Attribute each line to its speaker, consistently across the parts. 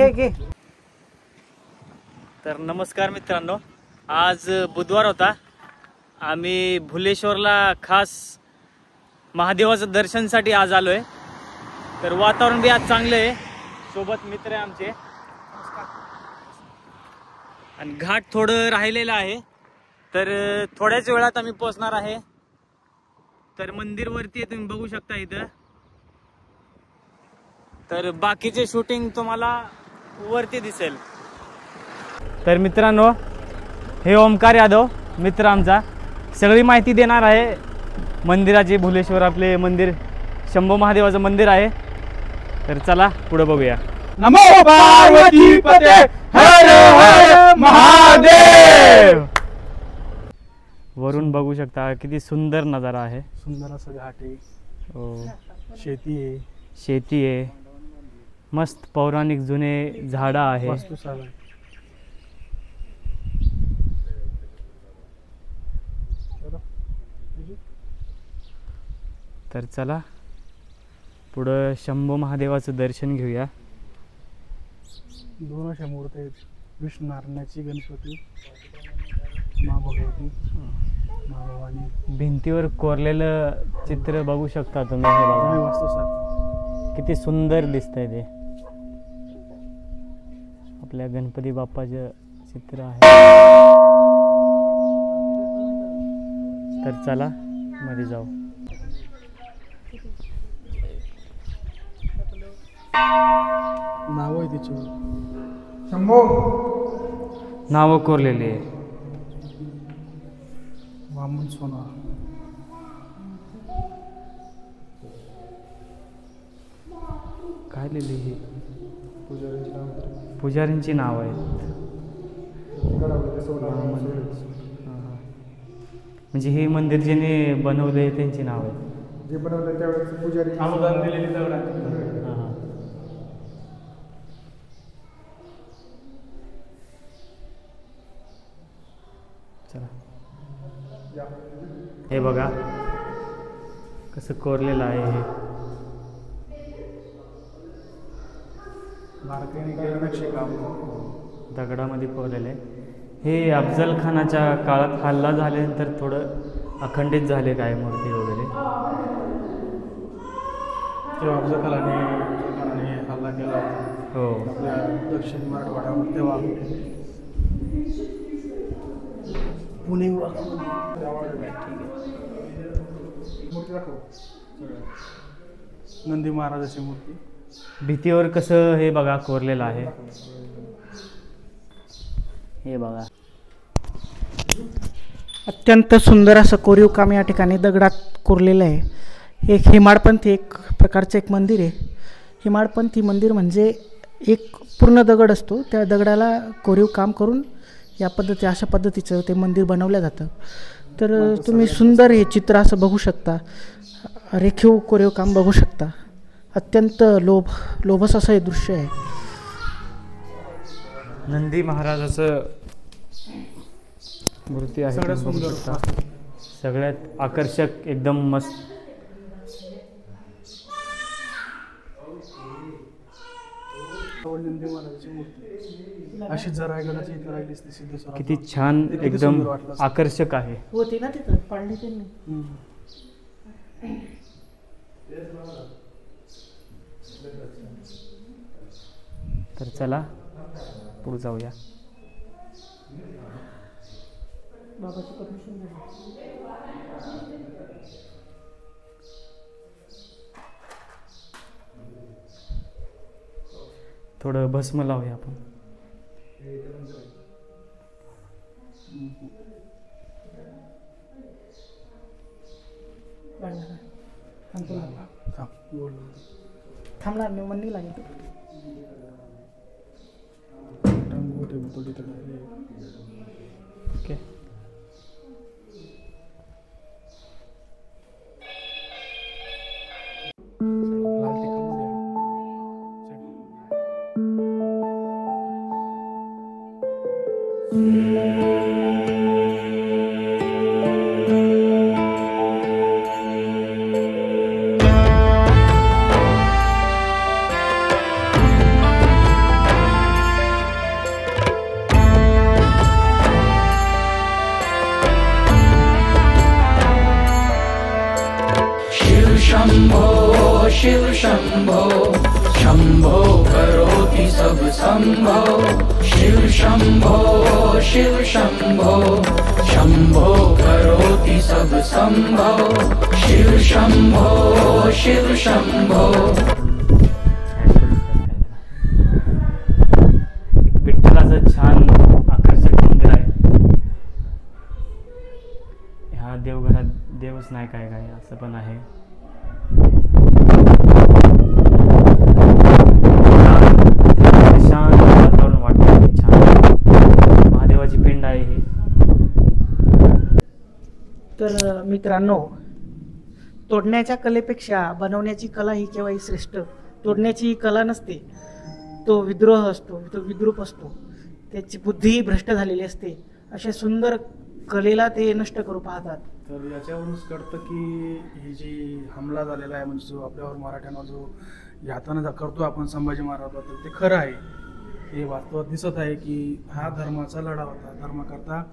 Speaker 1: घे. तर नमस्कार मित्रांनो, आज बुधवार होता. आम्ही भुलेश्वरला खास महादेवाचं दर्शनसाठी आज आलोय. तर वातावरण बी आज चांगलं आहे, सोबत मित्र आहे आमचे, आणि घाट थोडं राहिलेलं आहे. तर थोड्याच वेळात आम्ही पोहोचणार आहे. तर मंदिर वरती आहे, तुम्ही बघू शकता इथं. तर बाकीचे शूटिंग तुम्हाला वरती दिसेल. तर मित्रांनो, हे ओमकार यादव मित्र आमचा सगळी माहिती देणार आहे मंदिराची. भुलेश्वर आपले मंदिर शंभू महादेवाचं मंदिर आहे. तर चला पुढे बघूया.
Speaker 2: नमो पार्वती पते हर हर महादेव.
Speaker 1: वरून बघू शकता किती सुंदर नजारा आहे.
Speaker 2: सुंदर असं घाट आहे.
Speaker 1: हो,
Speaker 2: शेती आहे.
Speaker 1: मस्त पौराणिक जुने झाडं आहे.
Speaker 2: वास्तुशाला आहे.
Speaker 1: तर चला पुढं शंभू महादेवाचं दर्शन घेऊया.
Speaker 2: दोन अशा मूर्ती आहेत, विष्णू नारायणाची, गणपती, मा भगवती, मा भवानी.
Speaker 1: भिंतीवर कोरलेलं चित्र बघू शकता तुम्ही. हे बघा,
Speaker 2: वास्तुशाला
Speaker 1: किती सुंदर दिसतंय ते. आपल्या गणपती बाप्पाचं चित्र आहे. तर चला मध्ये जाऊ.
Speaker 2: नाव आहे तिची शंभो.
Speaker 1: नावं कोरलेली आहे.
Speaker 2: वामन सोना.
Speaker 1: काय लिहिली ही? पुजारींची नाव आहेत. म्हणजे हे मंदिर ज्याने बनवले त्यांची नाव आहेत.
Speaker 2: जे बनवलं त्यावेळेस पुजारी अनुदान दिलेली दगड.
Speaker 1: चला, हे बघा कसं कोरलेलं आहे. हे दगडामध्ये कोरलेलं आहे. हे अफजल खानाच्या काळात हल्ला झाल्यानंतर थोडं अखंडित झाले काय मूर्ती वगैरे.
Speaker 2: जेव्हा अफजल खानाने हल्ला केला
Speaker 1: हो
Speaker 2: आपल्या दक्षिण मराठवाड्यावर, तेव्हा पुणे मूर्ती दाखव. नंदी महाराजाची मूर्ती.
Speaker 1: भिंतीवर कसं हे बघा कोरलेलं आहे. हे बघा,
Speaker 3: अत्यंत सुंदर असं कोरीव काम या ठिकाणी दगडात कोरलेलं आहे. एक हेमाडपंथी एक प्रकारचं एक मंदिर आहे. हेमाडपंथी मंदिर म्हणजे एक पूर्ण दगड असतो, त्या दगडाला कोरीव काम करून या अशा पद्धतीचं ते मंदिर बनवलं जातं. तर तुम्ही सुंदर हे चित्र असं बघू शकता, रेखीव कोरीव काम बघू शकता. अत्यंत लोभस असं हे दृश्य आहे.
Speaker 1: नंदी महाराजाचं मूर्ती आहे.
Speaker 2: सगळ्यात सुंदर,
Speaker 1: सगळ्यात आकर्षक, एकदम मस्त.
Speaker 2: नंदी महाराजाची मूर्ती अशी जर रायगडाची इथे राहिलीच ती सिद्धेश्वर.
Speaker 1: किती छान, एकदम आकर्षक आहे.
Speaker 3: होती ना तिथं पाडली त्यांनी.
Speaker 1: तर चला पुढे जाऊया.
Speaker 3: बाबाची परमिशन झाली.
Speaker 1: थोडं भस्म लावूया आपण.
Speaker 3: थांबणार मी मंदी लागेल.
Speaker 1: ओके.
Speaker 4: शंभो शिव शंभो शंभो करोति सब संभव शिव शंभो शंभो करोति सब संभव शिव शंभो
Speaker 1: विठ्ठलाचं छान आकर्षक मंदिर आहे. ह्या देवघरात देवच नाही काय काय असं पण आहे. शांत वातावरण वाटतं, छान महादेवाची पिंड आहे ही.
Speaker 3: तर मित्रांनो, तोडण्याच्या कलेपेक्षा बनवण्याची कला ही केव्हाही श्रेष्ठ. तोडण्याची कला नसते, तो विद्रोह असतो, तो विद्रूप असतो, त्याची बुद्धी भ्रष्ट झालेली असते. अशा सुंदर कलेला ते नष्ट करू पाहतात.
Speaker 2: तर याच्यावरूनच कळतं की ही जी हमला झालेला आहे, म्हणजे जो आपल्यावर मराठ्यांवर जो यातना करतो आपण संभाजी महाराजाबद्दल, ते खरं आहे. हे वास्तवात दिसत आहे की हा धर्माचा लढा होता. धर्माकरता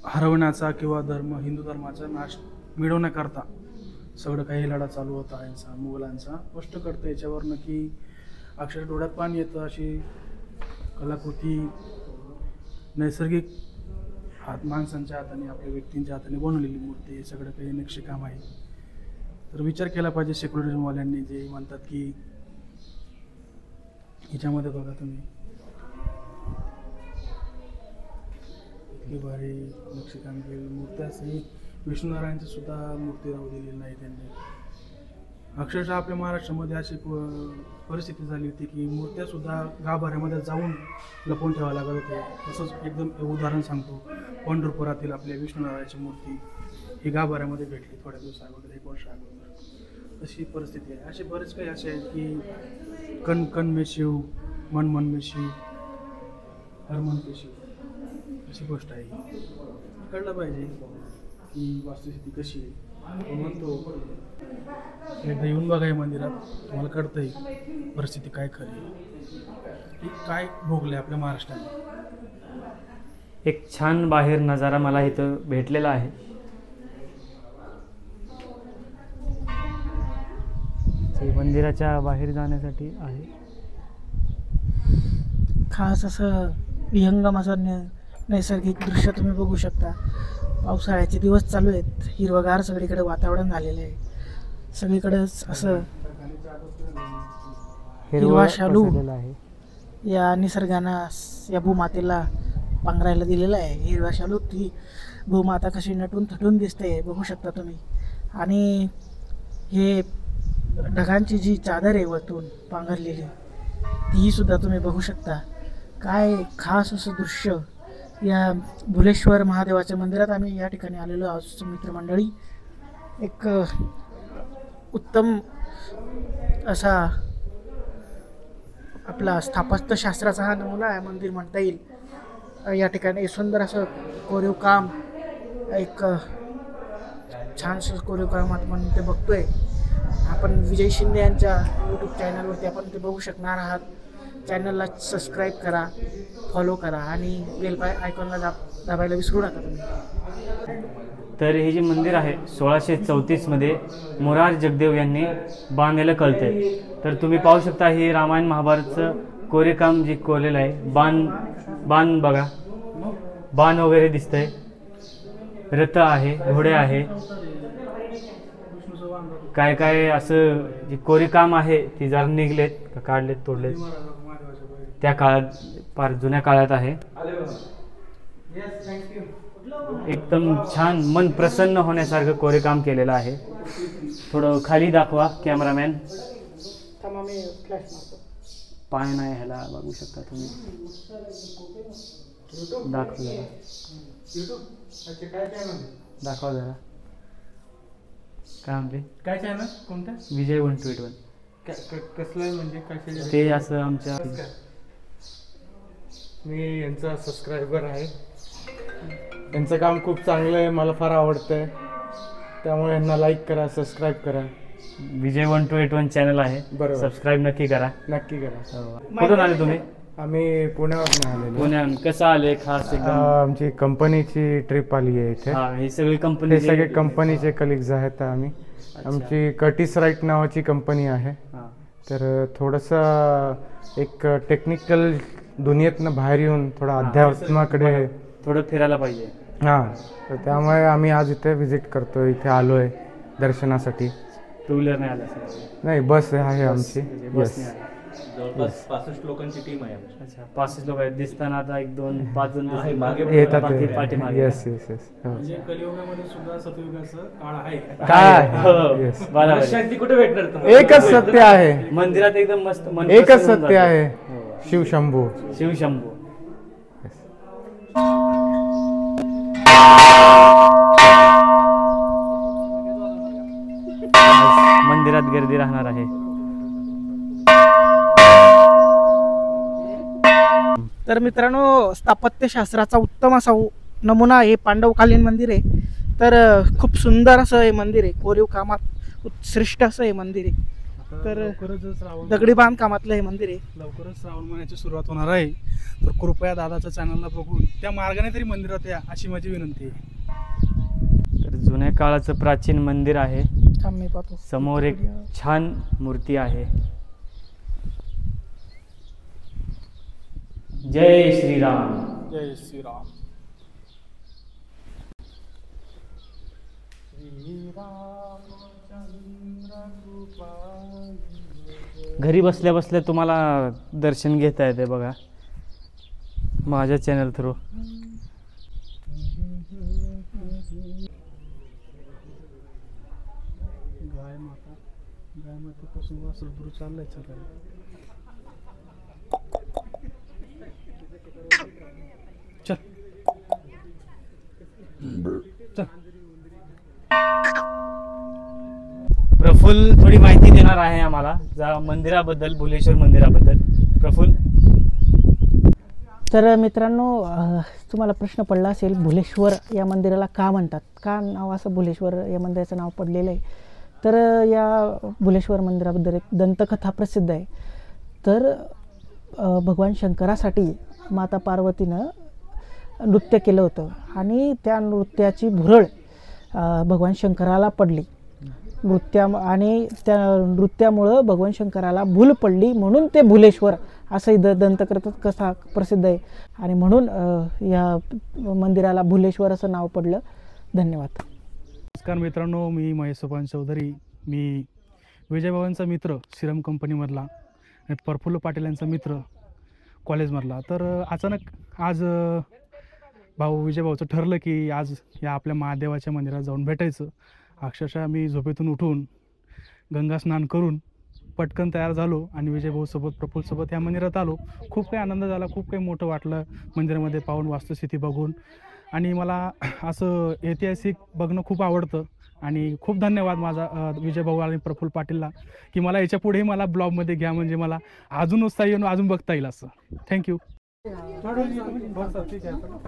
Speaker 2: हरवण्याचा किंवा हिंदू धर्माचा नाश मिळवण्याकरता सगळं काही लढा चालू होता यांचा, मुघलांचा. स्पष्ट कळतं याच्यावरनं की अक्षर डोळ्यात पाणी येतं. अशी कलाकृती नैसर्गिक माणसांच्या हाताने, आपल्या व्यक्तींच्या हाताने बनवलेली मूर्ती, हे सगळं काही नक्षीकाम आहे. तर विचार केला पाहिजे सेक्युलरिझमवाल्यांनी, जे म्हणतात की हिच्यामध्ये बघा तुम्ही इतकी भारी नक्षीकाम केलेली मूर्ती असेल. विष्णुनारायणची सुद्धा मूर्ती राहू दिलेली नाही त्यांनी. अक्षरशः आपल्या महाराष्ट्रामध्ये अशी परिस्थिती झाली होती की मूर्त्या सुद्धा गाभाऱ्यामध्ये जाऊन लपवून ठेवावं लागत होते. तसंच एकदम उदाहरण सांगतो, पंढरपुरातील आपल्या विष्णुनारायणची मूर्ती ही गाभाऱ्यामध्ये भेटली थोड्या दिवसा अगोदर, 1 वर्ष अगोदर. अशी परिस्थिती आहे. असे बरेच काही असे आहेत की कण कण में शिव, मन मन में शिव, हर मन पे शिव, अशी गोष्ट आहे. कळलं पाहिजे की वास्तुस्थिती कशी आहे. तो म्हणतो एकदा येऊन बघा या मंदिरात, तुम्हाला कळतंय परिस्थिती काय खरी, काय भोगले आपल्या महाराष्ट्राने.
Speaker 1: एक छान बाहेर नजारा मला इथं भेटलेला आहे. मंदिराच्या बाहेर जाण्यासाठी आहे.
Speaker 3: खास असं विहंगम असं नैसर्गिक दृश्य तुम्ही बघू शकता. पावसाळ्याचे दिवस चालू आहेत, हिरवगार सगळीकडे वातावरण झालेलं आहे. सगळीकडेच असं हिरवा शालू या निसर्गानं या भूमातेला पांघरायला दिलेला आहे. हिरवा शालू ती भूमाता कशी नटून थटून दिसते बघू शकता तुम्ही. आणि हे ढगांची जी चादर आहे वरतून पांघरलेली, ती सुद्धा तुम्ही बघू शकता. काय खास असं दृश्य. या भुलेश्वर महादेवाच्या मंदिरात आम्ही या ठिकाणी आलेलो आहोत मित्रमंडळी. एक उत्तम असा आपला स्थापत्यशास्त्राचा हा नमुना आहे मंदिर म्हणता येईल. या ठिकाणी सुंदर असं कोरीव काम, एक छानसं कोरीव काम आपण ते बघतोय. आपण विजय शिंदे यांच्या यूट्यूब चॅनलवरती आपण ते बघू शकणार आहात. चॅनलला सबस्क्राईब करा, फॉलो करा आणि बेल आयकॉनला दाबायला विसरू नका तुम्ही.
Speaker 1: तर हे जे मंदिर आहे 1634 मध्ये मोरार जगदेव यांनी बांधलेलं कळतंय. तर तुम्ही पाहू शकता हे रामायण महाभारतचं कोरीवकाम जे कोरलेलं आहे. बाण बघा, बाण वगैरे दिसतंय, रथ आहे, घोडे आहे, काय काय असं जे कोरीवकाम आहे ते जरा निघलेत, काढलेत, तोडलेत. त्या काळात फार जुन्या काळात आहे. एकदम छान मन प्रसन्न होण्यासारखं कोरीवकाम केलेलं आहे. थोडं खाली दाखवा कॅमेरामॅन. पाय नाही ह्याला बघू शकता तुम्ही. दाखवा जरा, दाखवा जरा. काय म्हणते,
Speaker 2: काय चॅनल कोणतं?
Speaker 1: विजय 121.
Speaker 2: कसलं म्हणजे काय?
Speaker 1: ते असं आमच्या,
Speaker 5: मी यांचा सबस्क्रायबर आहे. यांचं काम खूप चांगलं आहे, मला फार आवडतं. त्यामुळे यांना लाईक करा, सबस्क्राईब करा.
Speaker 1: विजय 1281 चॅनल आहे,
Speaker 5: बरोबर.
Speaker 1: सबस्क्राईब नक्की करा.
Speaker 5: नक्की करा.
Speaker 1: कुठून आले तुम्ही?
Speaker 5: आम्ही पुण्यावरून आलेलो.
Speaker 1: पुण्याहून कसं आले खास एकदम?
Speaker 5: आमची कंपनीची ट्रिप आली आहे इथे.
Speaker 1: हा, ही सगळी कंपनी
Speaker 5: हे सगळे कंपनीचे कलिग्ज आहेत आम्ही. आमची कर्टिस राईट नावाची कंपनी आहे. तर थोडंसं एक टेक्निकल दुनियेतनं बाहेर येऊन थोडं अध्यात्माकडे
Speaker 1: थोडं फिरायला पाहिजे.
Speaker 5: हां, तर त्यामुळे आम्ही आज इथे व्हिजिट करतो. इथे आलो आहे दर्शनासाठी.
Speaker 1: टू व्हीलर नाही आला
Speaker 5: नाही, बस आहे आमची.
Speaker 1: बस
Speaker 5: येस,
Speaker 6: जवळपास 65 लोकांची टीम आहे आमची.
Speaker 1: अच्छा, 65 लोक आहेत. दिसताना आता 1 2 5 जण
Speaker 6: आहे, मागे
Speaker 5: येतात.
Speaker 1: पाठीमागे.
Speaker 5: Yes yes yes.
Speaker 2: म्हणजे कलियुगामध्ये सुद्धा सतयुगाचं काळ आहे.
Speaker 5: काय
Speaker 1: हो,
Speaker 5: येस,
Speaker 1: बरोबर आहे.
Speaker 6: शांती कुठे भेटणार तुम्हाला?
Speaker 5: एकच सत्य आहे.
Speaker 1: मंदिरात एकदम मस्त मन
Speaker 5: एकच
Speaker 1: प्रसन्न होऊन
Speaker 5: सत्य
Speaker 1: जातं.
Speaker 5: आहे,
Speaker 1: हो.
Speaker 5: शिवशंभू.
Speaker 1: शिवशंभू. मंदिरात गर्दी राहणार आहे.
Speaker 3: तर मित्रांनो, स्थापत्यशास्त्राचा उत्तम असा नमुना हे पांडवकालीन मंदिर आहे. तर खूप सुंदर असं हे मंदिर आहे. कोरीव कामात उत्कृष्ट असं हे मंदिर आहे. तर
Speaker 2: लवकरच श्रावण
Speaker 3: दगडी बांधकामातलं हे मंदिर आहे.
Speaker 2: लवकरच श्रावण महिन्याची सुरुवात होणार आहे. तर कृपया दादाच्या चॅनलला बघून त्या मार्गाने तरी मंदिरात या अशी माझी विनंती आहे.
Speaker 1: तर जुन्या काळाचं प्राचीन मंदिर आहे.
Speaker 3: थांब मी पाहतो.
Speaker 1: समोर एक छान मूर्ती आहे. जय श्रीराम.
Speaker 2: जय श्रीराम.
Speaker 1: घरी बसल्या बसल्या तुम्हाला दर्शन घेता येते बघा माझ्या चॅनल थ्रू.
Speaker 2: गाय मातेपासून वासरू दूर चाललंय सगळं. चल चल.
Speaker 1: प्रफुल्ल थोडी माहिती देणार आहे आम्हाला मंदिराबद्दल, भुलेश्वर मंदिराबद्दल. प्रफुल्ल.
Speaker 3: तर मित्रांनो, तुम्हाला प्रश्न पडला असेल भुलेश्वर या मंदिराला का म्हणतात, का नाव असं भुलेश्वर या मंदिराचं नाव पडलेलं आहे. तर या भुलेश्वर मंदिराबद्दल एक दंतकथा प्रसिद्ध आहे. तर भगवान शंकरासाठी माता पार्वतीनं नृत्य केलं होतं आणि त्या नृत्याची भुरळ भगवान शंकराला पडली. आणि त्या नृत्यामुळं भगवान शंकराला भूल पडली, म्हणून ते भुलेश्वर असंही दंतकथा प्रसिद्ध आहे. आणि म्हणून या मंदिराला भुलेश्वर असं नाव पडलं. धन्यवाद.
Speaker 2: नमस्कार मित्रांनो, मी महेश सोपान चौधरी. मी विजयभावांचा मित्र सिरम कंपनीमधला आणि प्रफुल्ल पाटील यांचा मित्र कॉलेजमधला. तर अचानक आज भाऊ विजयभाऊचं ठरलं की आज या आपल्या महादेवाच्या मंदिरात जाऊन भेटायचं. अक्षरशः मी झोपेतून उठून गंगा स्नान करून पटकन तयार झालो आणि विजयभाऊसोबत प्रफुल्लसोबत या मंदिरात आलो. खूप काही आनंद झाला, खूप काही मोठं वाटलं मंदिरामध्ये पाहून, वास्तुस्थिती बघून. आणि मला असं ऐतिहासिक बघणं खूप आवडतं. आणि खूप धन्यवाद माझा विजयभाऊ आणि प्रफुल्ल पाटीलला की मला याच्या पुढेही मला ब्लॉगमध्ये घ्या, म्हणजे मला अजून उत्साह येऊन अजून बघता येईल असं. थँक्यू.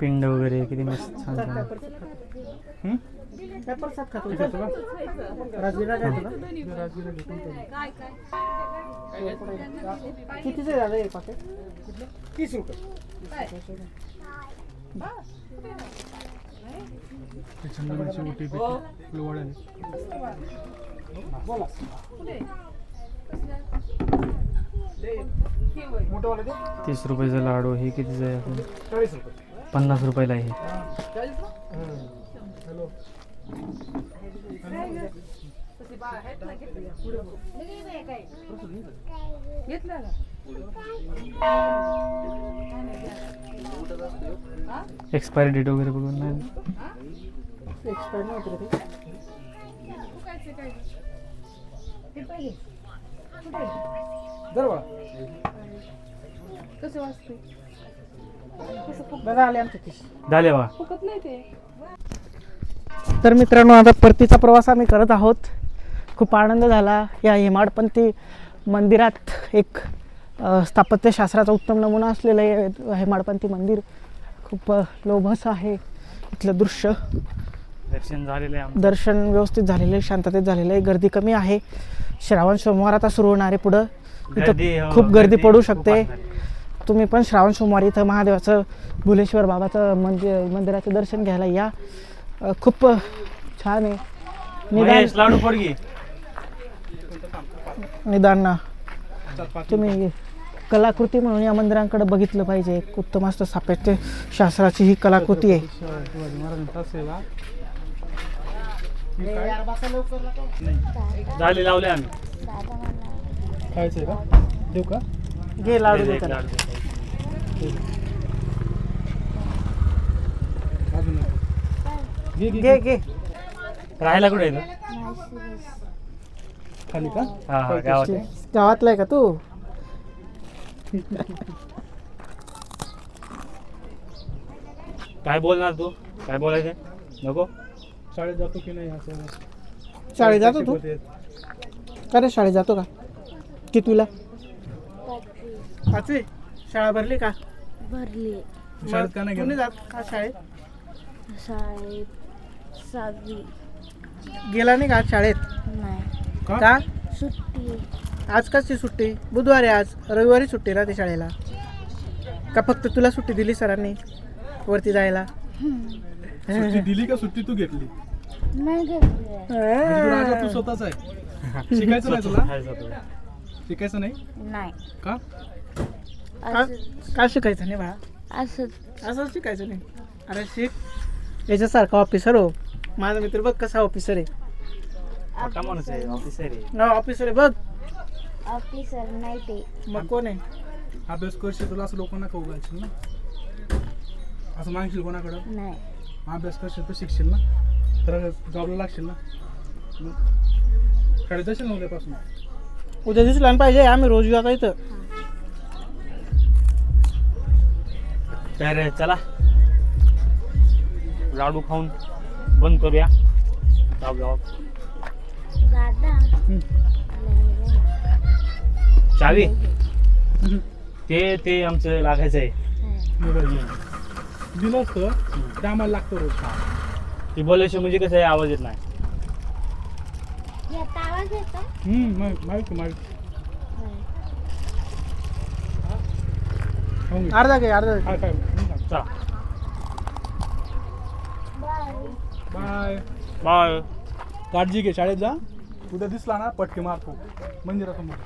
Speaker 1: पिंड वगैरे किती मस्त छान छान.
Speaker 3: कितीचे झालं हे पाकिट? 30 रुपये. बोला.
Speaker 1: 30 रुपयाचा लाडू. हे कितीचं आहे?
Speaker 2: 40 रुपये.
Speaker 1: 50 रुपयाला आहे. एक्सपायरी डेट वगैरे बघून नाही.
Speaker 3: एक्सपायर नाही होत रे.
Speaker 1: झाले बा.
Speaker 3: तर मित्रांनो, आता परतीचा प्रवास आम्ही करत आहोत. खूप आनंद झाला. या हेमाडपंथी मंदिरात एक स्थापत्यशास्त्राचा उत्तम नमुना असलेलं हे हेमाडपंथी मंदिर खूप लोभस आहे. इथलं दृश्य.
Speaker 1: दर्शन झालेलं आहे.
Speaker 3: दर्शन व्यवस्थित झालेलं आहे, शांततेत झालेलं आहे. गर्दी कमी आहे. श्रावण सोमवार आता सुरू होणार आहे पुढं. इथं खूप गर्दी पडू शकते. तुम्ही पण श्रावण सोमवारी इथं महादेवाचं भुलेश्वर बाबाचं मंदिराचं दर्शन घ्यायला या. खूप छान आहे.
Speaker 1: महेश, लाडू पोडगी.
Speaker 3: निदान तुम्ही कलाकृती म्हणून या मंदिरांकडे बघितलं पाहिजे. एक उत्तम असतं स्थापत्य शास्त्राची ही कलाकृती आहे.
Speaker 1: झाले लावले आम्ही.
Speaker 2: खायचंय का? देऊ का?
Speaker 3: घे लाडू दे
Speaker 1: एक
Speaker 3: त्याला.
Speaker 1: लाडू दे.
Speaker 2: अजून नाही. घे घे
Speaker 3: घे घे.
Speaker 1: राहायला कुठे आहे तू?
Speaker 2: खाली का?
Speaker 1: हा हा, गावात आहे.
Speaker 3: गावातला आहे का तू?
Speaker 1: काय बोलणार तू? काय बोलायचं नको?
Speaker 2: शाळेत जातो की नाही असं?
Speaker 3: शाळेत जातो तू? का रे शाळेत जातो का? कितवीला? 5वी. शाळा भरली का?
Speaker 7: भरली.
Speaker 2: शाळेत का नाही
Speaker 3: तू
Speaker 2: गेला?
Speaker 3: जात का शाळेत?
Speaker 7: शाळेत 6वी.
Speaker 3: गेला नाही का आज शाळेत?
Speaker 7: नाही.
Speaker 3: का?
Speaker 7: सुट्टी.
Speaker 3: आज कशी सुट्टी? बुधवारी, आज रविवारी सुट्टी राहते शाळेला. का फक्त तुला सुट्टी दिली सरांनी वरती जायला?
Speaker 2: सुट्टी दिली का सुट्टी तू घेतली?
Speaker 7: नाही घेतली.
Speaker 2: म्हणजे राजा तू स्वतःच आहे. शिकायचं नाही तुला? शिकायचं नाही
Speaker 7: नाही.
Speaker 2: का?
Speaker 3: का शिकायचं नाही बाळा?
Speaker 7: असंच.
Speaker 3: असं शिकायचं नाही. अरे शिक. याच्यासारखा ऑफिसर हो. माझा मित्र बघ कसा ऑफिसर आहे.
Speaker 1: मोठा माणूस आहे, ऑफिसर आहे.
Speaker 3: ऑफिसर आहे बघ.
Speaker 7: ऑफिसर नाही ते.
Speaker 3: मग कोण आहे?
Speaker 2: अभ्यास करशील तुला असं लोकांना खाऊ घालशील ना? असं मागशील कोणाकडं?
Speaker 7: नाही.
Speaker 2: अभ्यास करशील तर शिकशील ना? तर जॉबला लागशील ना? मग शाळेत जाशील ना उद्यापासून?
Speaker 3: उद्या दिवशी लहान पाहिजे. आम्ही रोज येऊ आता इथं.
Speaker 1: तर चला लाडू खाऊन बंद करूया. जाऊ जाऊ.
Speaker 7: दादा.
Speaker 1: चावी ते आमचं लागायचं आहे.
Speaker 2: दिलं असतं ते आम्हाला लागतं रोज.
Speaker 1: ती बोलायची म्हणजे कसं आहे, आवाज येत नाही.
Speaker 7: यात आवाज येतो?
Speaker 2: माहिती
Speaker 3: अर्धा घे अर्धा घे.
Speaker 2: काय
Speaker 1: चला
Speaker 2: बाय.
Speaker 1: बाय.
Speaker 2: काळजी घे. शाळेत जा. उद्या दिसला ना पटके मारतो मंदिरासमोर.